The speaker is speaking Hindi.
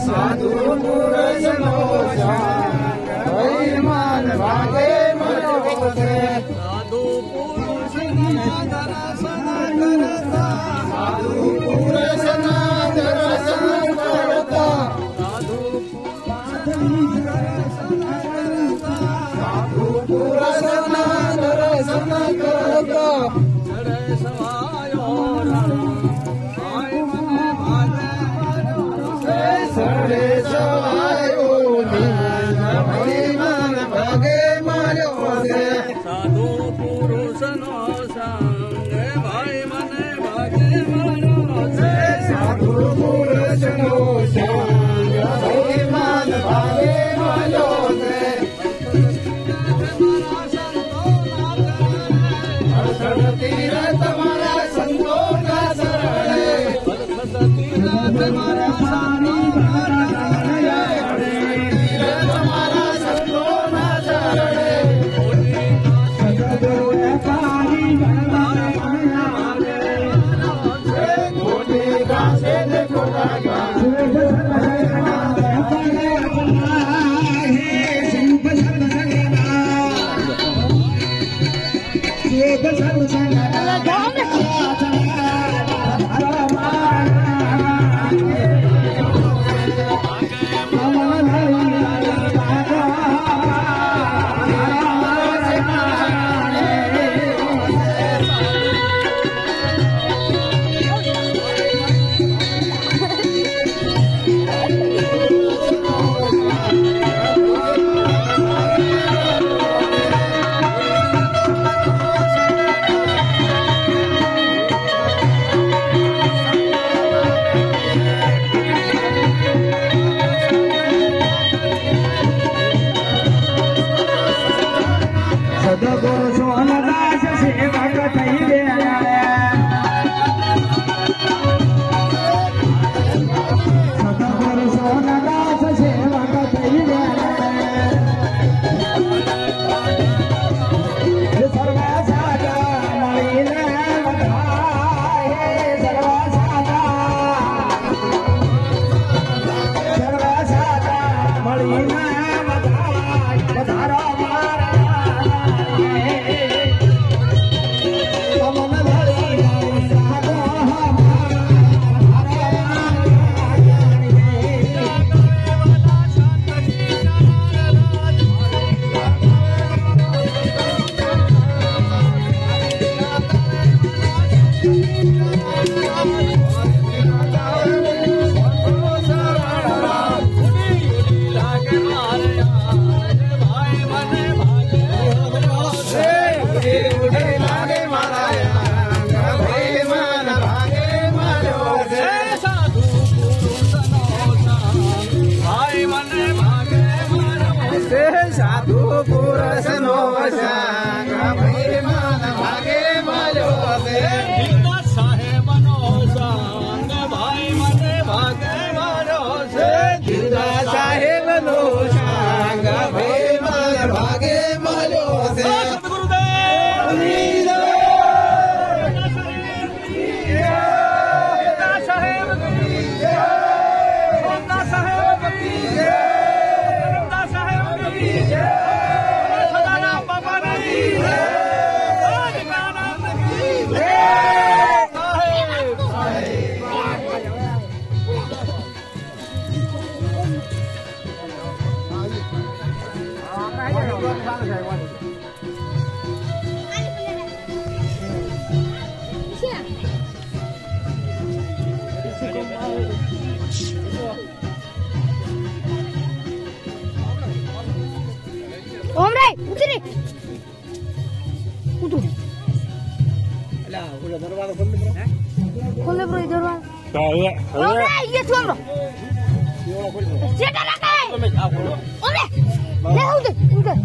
साधु पुरुष नो मान भागे मरो से साधु पुरुष दर्शन करता साधु पुरुष दर्शन करता साधु पुरुष दर्शन करता जड़े सवायो सड़े सवायो मन भागे मारो से साधु पुरुष नो संग भाई मन भागे मारो से साधु पुरुष नो संग भाई मन भागे मारो से तीरथ तुम्हारा संतो का शरण तीरथ तुम्हारा साधु पुरुष नो संग मन भागे मरो से साहेब नो संग भाई मन भागे मरो से साहेब नो संग भाई मन भागे मरो से Hombre, utere. Utu. Ala, udah darbado खोल ले bro. खोल ले bro इधर वाला. Hombre, ये छोड़ bro. चेटा लगा है. Hombre, ले उधर, उधर.